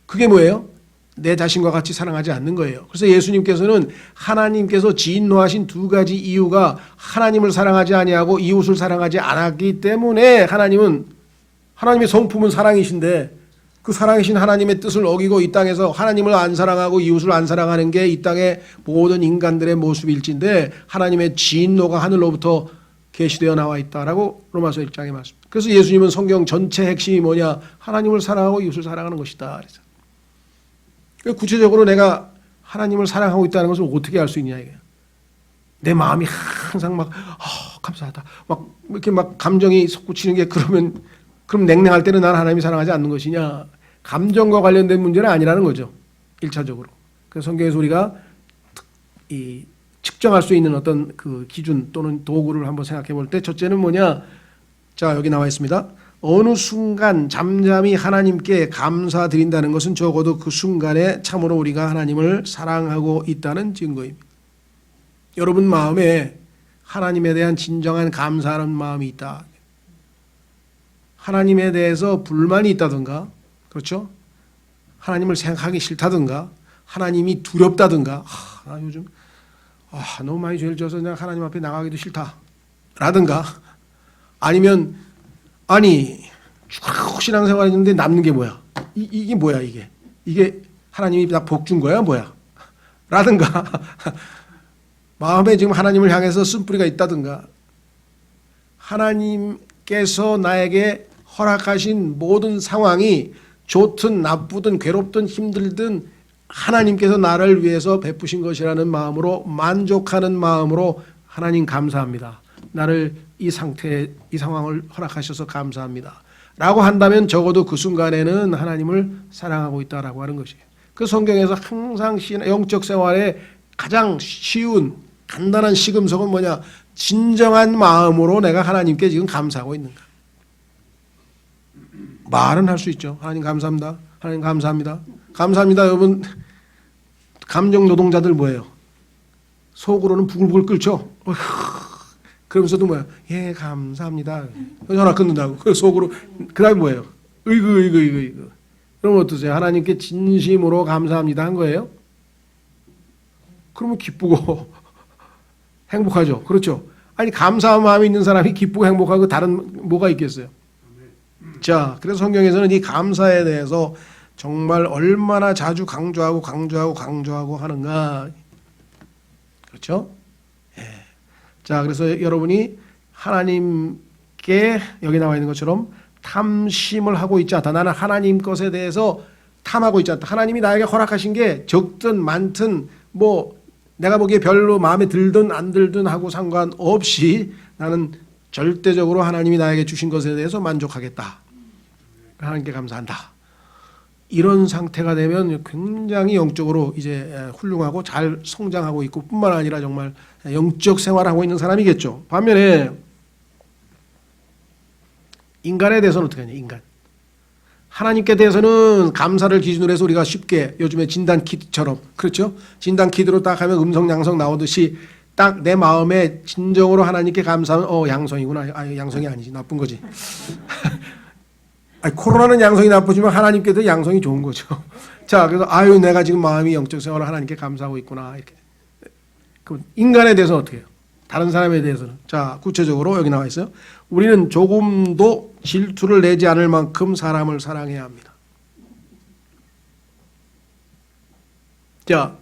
그게 뭐예요? 내 자신과 같이 사랑하지 않는 거예요. 그래서 예수님께서는 하나님께서 진노하신 두 가지 이유가 하나님을 사랑하지 아니하고 이웃을 사랑하지 않았기 때문에, 하나님의 성품은 사랑이신데 그 사랑이신 하나님의 뜻을 어기고 이 땅에서 하나님을 안 사랑하고 이웃을 안 사랑하는 게 이 땅의 모든 인간들의 모습일진데 하나님의 진노가 하늘로부터 계시되어 나와 있다라고 로마서 1장에 말씀. 그래서 예수님은 성경 전체 핵심이 뭐냐, 하나님을 사랑하고 이웃을 사랑하는 것이다. 그래서 구체적으로 내가 하나님을 사랑하고 있다는 것을 어떻게 알 수 있냐 이게. 내 마음이 항상 막 감사하다 막 이렇게 막 감정이 솟구치는 게 그럼 냉랭할 때는 난 하나님이 사랑하지 않는 것이냐. 감정과 관련된 문제는 아니라는 거죠. 1차적으로. 그래서 성경에서 우리가 이 측정할 수 있는 어떤 그 기준 또는 도구를 한번 생각해 볼 때, 첫째는 뭐냐. 자, 여기 나와 있습니다. 어느 순간 잠잠히 하나님께 감사드린다는 것은 적어도 그 순간에 참으로 우리가 하나님을 사랑하고 있다는 증거입니다. 여러분 마음에 하나님에 대한 진정한 감사하는 마음이 있다. 하나님에 대해서 불만이 있다든가, 그렇죠? 하나님을 생각하기 싫다든가, 하나님이 두렵다든가, 나 요즘 너무 많이 죄를 져서 내가 하나님 앞에 나가기도 싫다 라든가, 아니면 쭉 신앙생활 했는데 남는 게 뭐야? 이게 뭐야 이게 하나님이 나 복 준 거야 뭐야? 라든가 마음에 지금 하나님을 향해서 쓴뿌리가 있다든가, 하나님께서 나에게 허락하신 모든 상황이 좋든 나쁘든 괴롭든 힘들든 하나님께서 나를 위해서 베푸신 것이라는 마음으로, 만족하는 마음으로 하나님 감사합니다. 나를 이 상황을 허락하셔서 감사합니다 라고 한다면 적어도 그 순간에는 하나님을 사랑하고 있다라고 하는 것이에요. 그 성경에서 항상 영적 생활에 가장 쉬운 간단한 시금석은 뭐냐, 진정한 마음으로 내가 하나님께 지금 감사하고 있는가. 말은 할 수 있죠. 하나님 감사합니다, 하나님 감사합니다, 감사합니다. 여러분 감정 노동자들 뭐예요? 속으로는 부글부글 끓죠. 그러면서도 뭐야? 예, 감사합니다. 전화 끊는다고. 그 속으로, 그 다음에 뭐예요? 이거. 그러면 어떠세요? 하나님께 진심으로 감사합니다 한 거예요? 그러면 기쁘고 행복하죠. 그렇죠? 아니, 감사한 마음이 있는 사람이 기쁘고 행복하고 다른 뭐가 있겠어요? 자, 그래서 성경에서는 이 감사에 대해서 정말 얼마나 자주 강조하고 하는가. 그렇죠? 자, 그래서 여러분이 하나님께 여기 나와 있는 것처럼 탐심을 하고 있지 않다. 나는 하나님 것에 대해서 탐하고 있지 않다. 하나님이 나에게 허락하신 게 적든 많든 뭐 내가 보기에 별로 마음에 들든 안 들든 하고 상관없이 나는 절대적으로 하나님이 나에게 주신 것에 대해서 만족하겠다. 하나님께 감사한다. 이런 상태가 되면 굉장히 영적으로 이제 훌륭하고 잘 성장하고 있고 뿐만 아니라 정말 영적 생활하고 있는 사람이겠죠. 반면에 인간에 대해서는 어떻게 하냐. 인간. 하나님께 대해서는 감사를 기준으로 해서 우리가 쉽게 요즘에 진단키트처럼, 그렇죠? 진단키트로 딱 하면 음성 양성 나오듯이 딱 내 마음에 진정으로 하나님께 감사하면 양성이구나. 양성이 아니지. 나쁜 거지. 코로나는 양성이 나쁘지만 하나님께도 양성이 좋은 거죠. 자, 그래서 내가 지금 마음이 영적 생활을 하나님께 감사하고 있구나. 이렇게. 그럼 인간에 대해서 어떻게 해요? 다른 사람에 대해서는. 자, 구체적으로 여기 나와 있어요. 우리는 조금도 질투를 내지 않을 만큼 사람을 사랑해야 합니다. 자,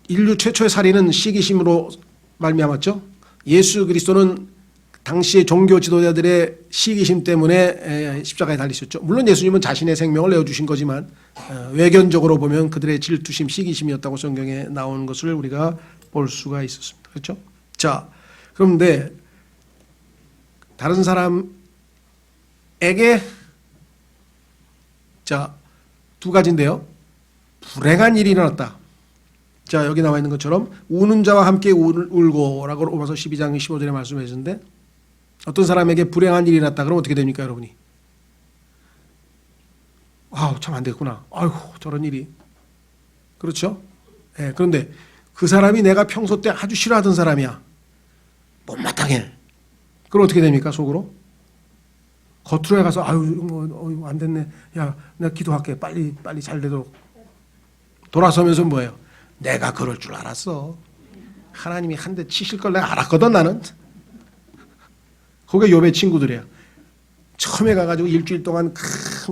인류 최초의 살인은 시기심으로 말미암았죠. 예수 그리스도는 당시의 종교 지도자들의 시기심 때문에 십자가에 달리셨죠. 물론 예수님은 자신의 생명을 내어주신 거지만 외견적으로 보면 그들의 질투심, 시기심이었다고 성경에 나오는 것을 우리가 볼 수가 있었습니다. 그렇죠? 자, 그런데 다른 사람에게 자, 두 가지인데요. 불행한 일이 일어났다. 자, 여기 나와 있는 것처럼 우는 자와 함께 울고라고 로마서 12장 15절에 말씀해 주는데 어떤 사람에게 불행한 일이 일어났다. 그럼 어떻게 됩니까, 여러분이? 아우, 참 안 됐구나. 아이고, 저런 일이. 그렇죠? 네, 그런데 그 사람이 내가 평소 때 아주 싫어하던 사람이야. 못마땅해. 그럼 어떻게 됩니까, 속으로? 겉으로 가서 아유, 뭐, 안 됐네. 야, 내가 기도할게. 빨리 잘 되도록. 돌아서면서 뭐예요? 내가 그럴 줄 알았어. 하나님이 한 대 치실 걸 내가 알았거든, 나는. 그게 욥의 친구들이야. 처음에 가가지고 일주일 동안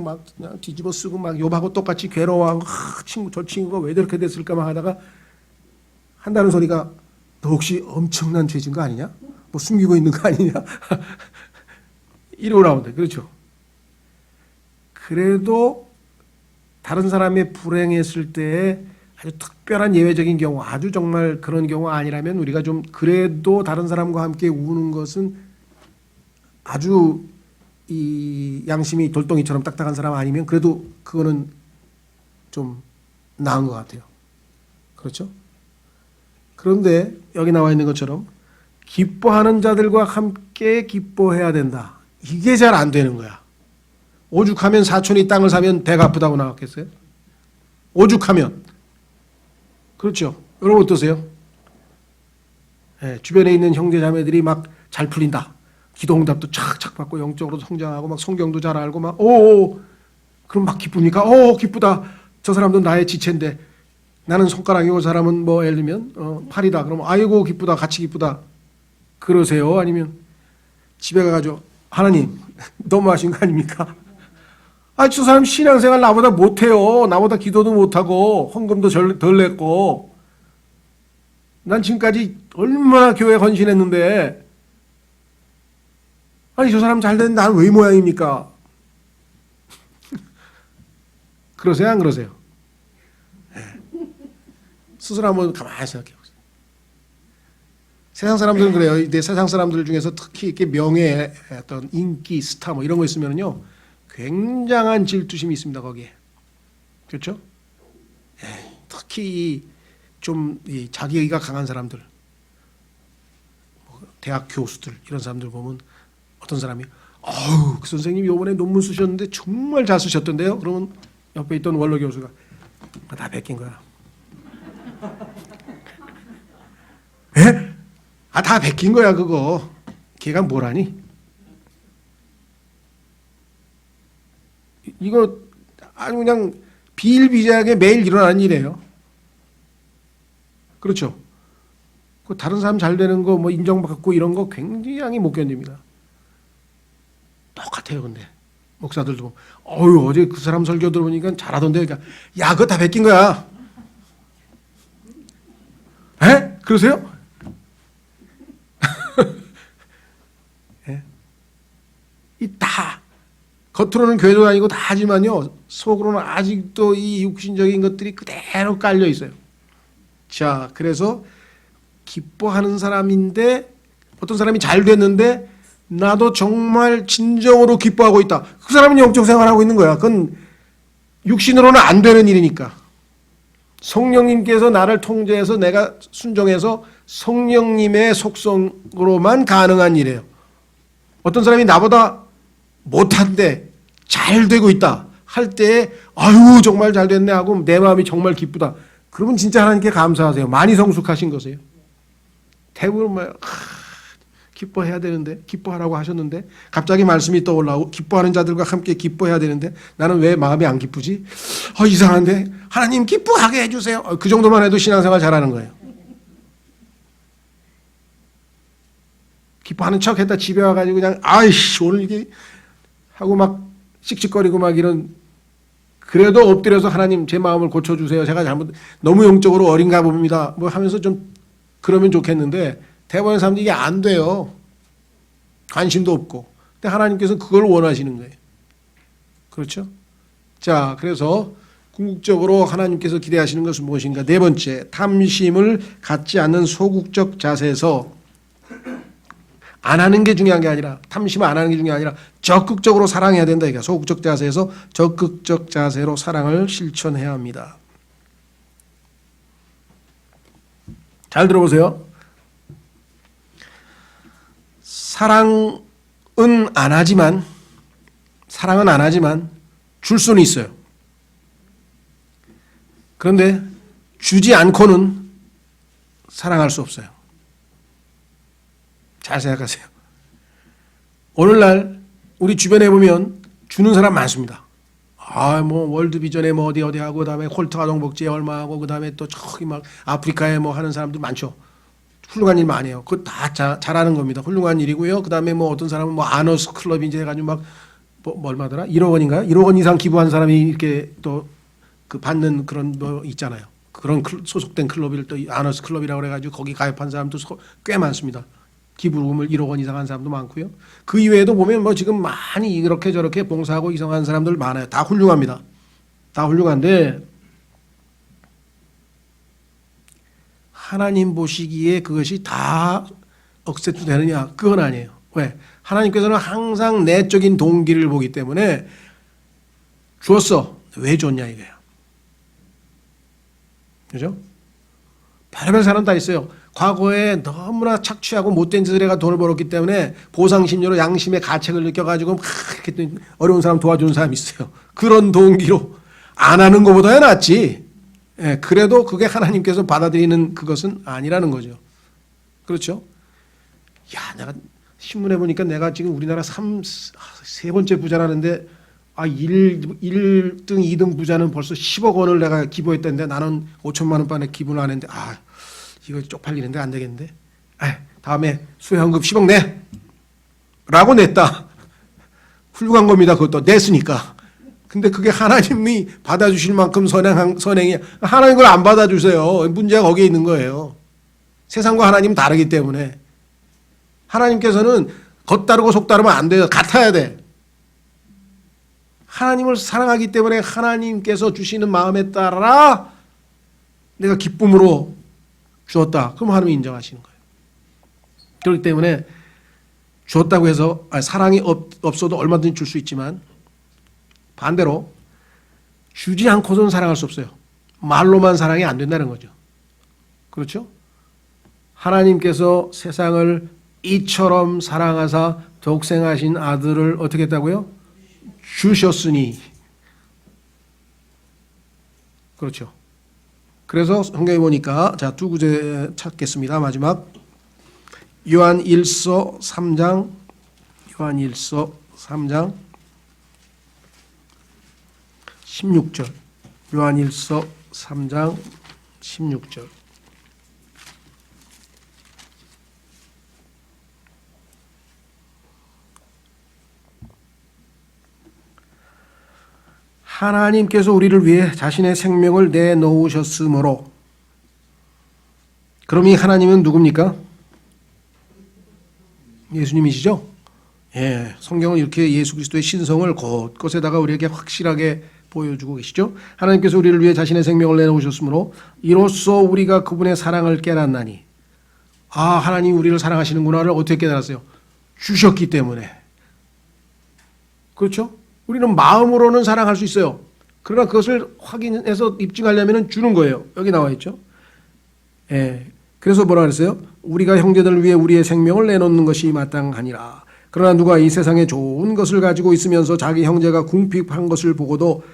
막 그냥 뒤집어 쓰고 막 욥하고 똑같이 괴로워하고 저 친구가 왜 저렇게 됐을까 막 하다가 한다는 소리가 너 혹시 엄청난 죄진 거 아니냐? 뭐 숨기고 있는 거 아니냐? 이러고 나오는데, 그렇죠? 그래도 다른 사람이 불행했을 때 아주 특별한 예외적인 경우, 아주 정말 그런 경우 아니라면 우리가 좀 그래도 다른 사람과 함께 우는 것은 아주 이 양심이 돌덩이처럼 딱딱한 사람 아니면 그래도 그거는 좀 나은 것 같아요. 그렇죠? 그런데 여기 나와 있는 것처럼 기뻐하는 자들과 함께 기뻐해야 된다. 이게 잘 안 되는 거야. 오죽하면 사촌이 땅을 사면 배가 아프다고 나왔겠어요? 오죽하면. 그렇죠? 여러분 어떠세요? 네, 주변에 있는 형제 자매들이 막 잘 풀린다. 기도 응답도 착착 받고 영적으로도 성장하고 막 성경도 잘 알고 막 그럼 막 기쁩니까? 기쁘다. 저 사람도 나의 지체인데 나는 손가락이고 그 사람은 뭐 예를 들면 팔이다. 그러면 아이고 기쁘다. 같이 기쁘다. 그러세요? 아니면 집에 가가지고 하나님 너무하신 거 아닙니까? 저 사람 신앙생활 나보다 못해요. 나보다 기도도 못하고 헌금도 덜 냈고 난 지금까지 얼마나 교회 헌신했는데 저 사람 잘 되는데 난 왜 모양입니까? 그러세요? 안 그러세요? 네. 스스로 한번 가만히 생각해 보세요. 세상 사람들은 그래요. 근데 세상 사람들 중에서 특히 이렇게 명예, 어떤 인기, 스타 뭐 이런 거 있으면요, 굉장한 질투심이 있습니다 거기에. 그렇죠? 특히 좀 자기가 강한 사람들, 대학 교수들 이런 사람들 보면 어떤 사람이 그 선생님 요번에 논문 쓰셨는데 정말 잘 쓰셨던데요? 그러면 옆에 있던 원로 교수가 다 베낀 거야. 에? 다 베낀 거야 그거. 걔가 뭘 하니? 이거 아주 그냥 비일비재하게 매일 일어나는 일이에요. 그렇죠? 다른 사람 잘 되는 거 뭐 인정받고 이런 거 굉장히 못 견딥니다. 똑같아요. 근데 목사들도 어제 그 사람 설교 들어보니까 잘하던데. 그러니까 야 그거 다 베낀 거야. 에? 그러세요? 다 겉으로는 교회도 다니고 다 하지만요 속으로는 아직도 이 육신적인 것들이 그대로 깔려 있어요. 자, 그래서 기뻐하는 사람인데 어떤 사람이 잘 됐는데 나도 정말 진정으로 기뻐하고 있다. 그 사람은 영적 생활하고 있는 거야. 그건 육신으로는 안 되는 일이니까. 성령님께서 나를 통제해서 내가 순종해서 성령님의 속성으로만 가능한 일이에요. 어떤 사람이 나보다 못한데 잘 되고 있다 할 때 아유 정말 잘 됐네 하고 내 마음이 정말 기쁘다. 그러면 진짜 하나님께 감사하세요. 많이 성숙하신 거세요. 대부분 기뻐해야 되는데 기뻐하라고 하셨는데 갑자기 말씀이 떠올라오고 기뻐하는 자들과 함께 기뻐해야 되는데 나는 왜 마음이 안 기쁘지? 이상한데 하나님 기뻐하게 해주세요. 그 정도만 해도 신앙생활 잘하는 거예요. 기뻐하는 척 했다 집에 와가지고 그냥 아이씨 오늘 이게 하고 막 씩씩거리고 막 이런, 그래도 엎드려서 하나님 제 마음을 고쳐주세요. 제가 너무 영적으로 어린가 봅니다. 뭐 하면서 좀 그러면 좋겠는데 대부분의 사람들이 이게 안 돼요. 관심도 없고. 근데 하나님께서 그걸 원하시는 거예요. 그렇죠? 자, 그래서 궁극적으로 하나님께서 기대하시는 것은 무엇인가? 네 번째, 탐심을 갖지 않는 소극적 자세에서 안 하는 게 중요한 게 아니라, 탐심 안 하는 게 중요한 게 아니라 적극적으로 사랑해야 된다. 이게 소극적 자세에서 적극적 자세로 사랑을 실천해야 합니다. 잘 들어보세요. 사랑은 안 하지만 줄 수는 있어요. 그런데 주지 않고는 사랑할 수 없어요. 잘 생각하세요. 오늘날 우리 주변에 보면 주는 사람 많습니다. 뭐 월드비전에 뭐 어디 하고, 그다음에 홀트 아동복지에 얼마 하고, 그다음에 또 저기 막 아프리카에 뭐 하는 사람들 많죠. 훌륭한 일 많이 해요. 그거 다 잘하는 겁니다. 훌륭한 일이고요. 그다음에 뭐 어떤 사람은 뭐 아너스 클럽 이제 해가지고 막 뭐 얼마더라? 1억 원인가요? 1억 원 이상 기부한 사람이 이렇게 또 그 받는 그런 뭐 있잖아요. 그런 소속된 클럽을 또 아너스 클럽이라고 그래가지고 거기 가입한 사람도 꽤 많습니다. 기부금을 1억 원 이상 한 사람도 많고요. 그 이외에도 보면 뭐 지금 많이 이렇게 저렇게 봉사하고 이상한 사람들 많아요. 다 훌륭합니다. 다 훌륭한데 하나님 보시기에 그것이 다 억셉트 되느냐? 그건 아니에요. 왜? 하나님께서는 항상 내적인 동기를 보기 때문에 주었어. 왜 줬냐 이거야. 그죠? 별의별 사람 다 있어요. 과거에 너무나 착취하고 못된 짓을 해가 돈을 벌었기 때문에 보상심리로 양심의 가책을 느껴가지고 막 이렇게 어려운 사람 도와주는 사람이 있어요. 그런 동기로 안 하는 것보다야 낫지. 예, 그래도 그게 하나님께서 받아들이는 그것은 아니라는 거죠. 그렇죠? 야, 내가 신문에 보니까 내가 지금 우리나라 세 번째 부자라는데 1등, 2등 부자는 벌써 10억 원을 내가 기부했다는데 나는 5천만 원만에 기부를 안 했는데 이거 쪽팔리는데 안 되겠는데. 다음에 수혜헌금 10억 내! 라고 냈다. 훌륭한 겁니다. 그것도 냈으니까. 근데 그게 하나님이 받아주실 만큼 선행이 하나님 걸 안 받아주세요. 문제가 거기에 있는 거예요. 세상과 하나님은 다르기 때문에. 하나님께서는 겉다르고 속다르면 안 돼요. 같아야 돼. 하나님을 사랑하기 때문에 하나님께서 주시는 마음에 따라 내가 기쁨으로 주었다. 그럼 하나님이 인정하시는 거예요. 그렇기 때문에 주었다고 해서 사랑이 없어도 얼마든지 줄 수 있지만 반대로 주지 않고서는 사랑할 수 없어요. 말로만 사랑이 안 된다는 거죠. 그렇죠? 하나님께서 세상을 이처럼 사랑하사 독생하신 아들을 어떻게 했다고요? 주셨으니. 그렇죠. 그래서 성경에 보니까 두 구절 찾겠습니다. 마지막 요한일서 3장 16절. 요한일서 3장 16절. 하나님께서 우리를 위해 자신의 생명을 내놓으셨으므로. 그럼 이 하나님은 누굽니까? 예수님이시죠? 예, 성경은 이렇게 예수 그리스도의 신성을 곳곳에다가 우리에게 확실하게 보여주고 계시죠. 하나님께서 우리를 위해 자신의 생명을 내놓으셨으므로 이로써 우리가 그분의 사랑을 깨닫나니. 하나님이 우리를 사랑하시는구나를 어떻게 깨달았어요? 주셨기 때문에. 그렇죠? 우리는 마음으로는 사랑할 수 있어요. 그러나 그것을 확인해서 입증하려면 주는 거예요. 여기 나와 있죠. 예. 그래서 뭐라 그랬어요? 우리가 형제들을 위해 우리의 생명을 내놓는 것이 마땅하니라. 그러나 누가 이 세상에 좋은 것을 가지고 있으면서 자기 형제가 궁핍한 것을 보고도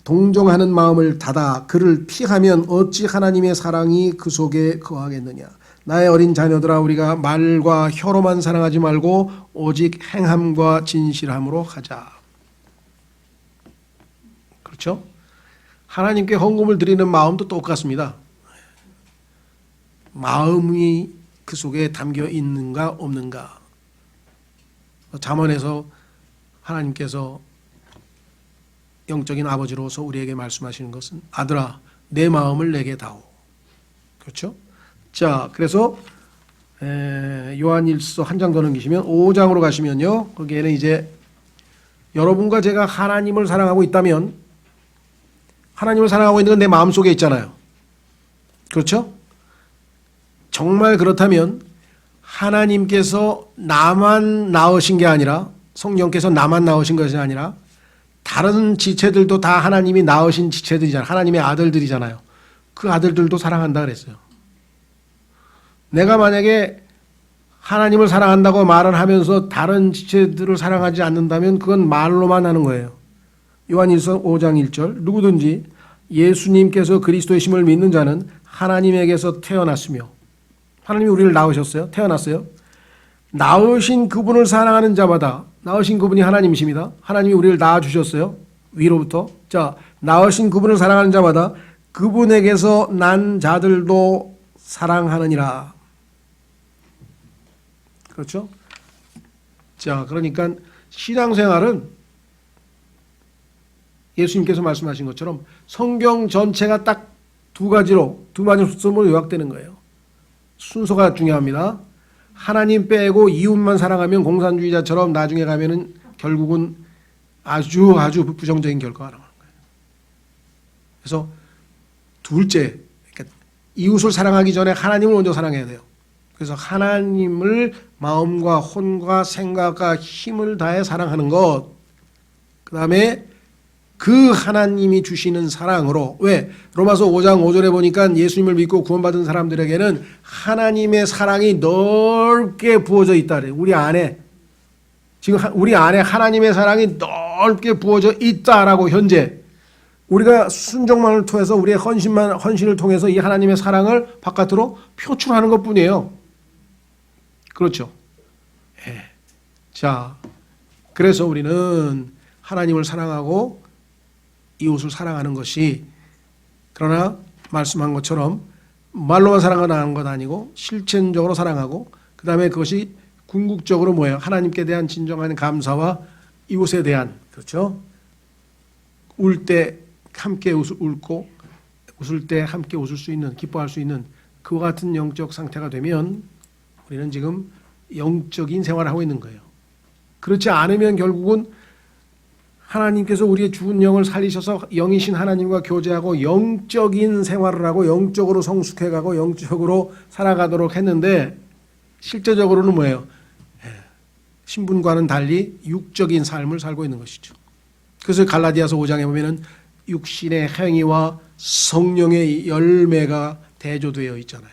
동정하는 마음을 닫아 그를 피하면 어찌 하나님의 사랑이 그 속에 거하겠느냐. 나의 어린 자녀들아, 우리가 말과 혀로만 사랑하지 말고 오직 행함과 진실함으로 하자. 그렇죠? 하나님께 헌금을 드리는 마음도 똑같습니다. 마음이 그 속에 담겨 있는가 없는가. 잠언에서 하나님께서 영적인 아버지로서 우리에게 말씀하시는 것은 아들아 내 마음을 내게 다오. 그렇죠? 자, 그래서 요한일서 한 장 더 넘기시면 5장으로 가시면요. 거기에는 이제 여러분과 제가 하나님을 사랑하고 있다면 하나님을 사랑하고 있는 건 내 마음속에 있잖아요. 그렇죠? 정말 그렇다면 하나님께서 나만 낳으신 게 아니라 성령께서 나만 낳으신 것이 아니라 다른 지체들도 다 하나님이 낳으신 지체들이잖아요. 하나님의 아들들이잖아요. 그 아들들도 사랑한다 그랬어요. 내가 만약에 하나님을 사랑한다고 말을 하면서 다른 지체들을 사랑하지 않는다면 그건 말로만 하는 거예요. 요한일서 5장 1절 누구든지 예수님께서 그리스도이심을 믿는 자는 하나님에게서 태어났으며 하나님이 우리를 낳으셨어요. 태어났어요. 낳으신 그분을 사랑하는 자마다 낳으신 그분이 하나님이십니다. 하나님이 우리를 낳아주셨어요. 위로부터. 자, 낳으신 그분을 사랑하는 자마다 그분에게서 난 자들도 사랑하느니라. 그렇죠? 자, 그러니까 신앙생활은 예수님께서 말씀하신 것처럼 성경 전체가 딱 두 말씀으로 요약되는 거예요. 순서가 중요합니다. 하나님 빼고 이웃만 사랑하면 공산주의자처럼 나중에 가면은 결국은 아주 부정적인 결과가 나오는 거예요. 그래서 둘째, 그러니까 이웃을 사랑하기 전에 하나님을 먼저 사랑해야 돼요. 그래서 하나님을 마음과 혼과 생각과 힘을 다해 사랑하는 것. 그 다음에 그 하나님이 주시는 사랑으로 왜? 로마서 5장 5절에 보니까 예수님을 믿고 구원받은 사람들에게는 하나님의 사랑이 넓게 부어져 있다. 우리 안에 지금 우리 안에 하나님의 사랑이 넓게 부어져 있다라고 현재 우리가 순종만을 통해서 우리의 헌신을 통해서 이 하나님의 사랑을 바깥으로 표출하는 것뿐이에요. 그렇죠? 예. 자, 그래서 우리는 하나님을 사랑하고 이웃을 사랑하는 것이 그러나 말씀한 것처럼 말로만 사랑하는 것 아니고 실천적으로 사랑하고 그 다음에 그것이 궁극적으로 뭐예요? 하나님께 대한 진정한 감사와 이웃에 대한 그렇죠? 울 때 함께 웃고 웃을 때 함께 웃을 수 있는 기뻐할 수 있는 그와 같은 영적 상태가 되면 우리는 지금 영적인 생활을 하고 있는 거예요. 그렇지 않으면 결국은 하나님께서 우리의 죽은 영을 살리셔서 영이신 하나님과 교제하고 영적인 생활을 하고 영적으로 성숙해가고 영적으로 살아가도록 했는데 실제적으로는 뭐예요? 신분과는 달리 육적인 삶을 살고 있는 것이죠. 그래서 갈라디아서 5장에 보면은 육신의 행위와 성령의 열매가 대조되어 있잖아요.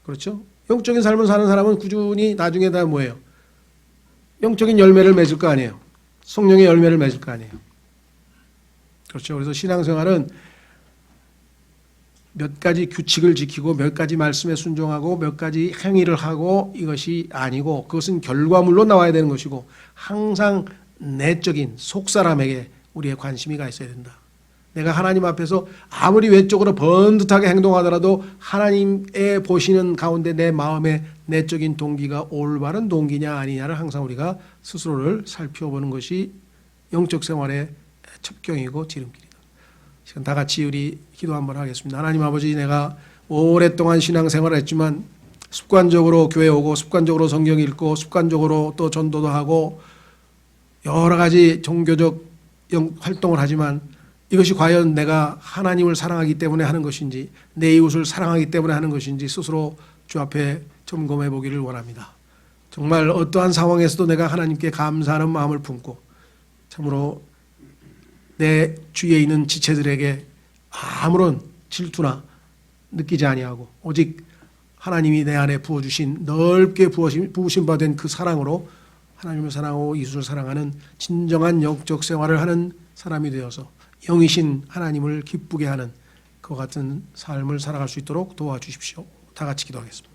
그렇죠? 영적인 삶을 사는 사람은 꾸준히 나중에 다 뭐예요? 영적인 열매를 맺을 거 아니에요. 성령의 열매를 맺을 거 아니에요. 그렇죠. 그래서 신앙생활은 몇 가지 규칙을 지키고 몇 가지 말씀에 순종하고 몇 가지 행위를 하고 이것이 아니고 그것은 결과물로 나와야 되는 것이고 항상 내적인 속사람에게 우리의 관심이 가 있어야 된다. 내가 하나님 앞에서 아무리 외적으로 번듯하게 행동하더라도 하나님의 보시는 가운데 내 마음의 내적인 동기가 올바른 동기냐 아니냐를 항상 우리가 스스로를 살펴보는 것이 영적 생활의 첩경이고 지름길이다. 지금 다 같이 우리 기도 한번 하겠습니다. 하나님 아버지, 내가 오랫동안 신앙생활을 했지만 습관적으로 교회 오고 습관적으로 성경 읽고 습관적으로 또 전도도 하고 여러 가지 종교적 활동을 하지만 이것이 과연 내가 하나님을 사랑하기 때문에 하는 것인지 내 이웃을 사랑하기 때문에 하는 것인지 스스로 주 앞에 점검해 보기를 원합니다. 정말 어떠한 상황에서도 내가 하나님께 감사하는 마음을 품고 참으로 내 주위에 있는 지체들에게 아무런 질투나 느끼지 아니하고 오직 하나님이 내 안에 부어주신 넓게 부으신 바 된 그 사랑으로 하나님을 사랑하고 이웃을 사랑하는 진정한 영적 생활을 하는 사람이 되어서 영이신 하나님을 기쁘게 하는 그와 같은 삶을 살아갈 수 있도록 도와주십시오. 다 같이 기도하겠습니다.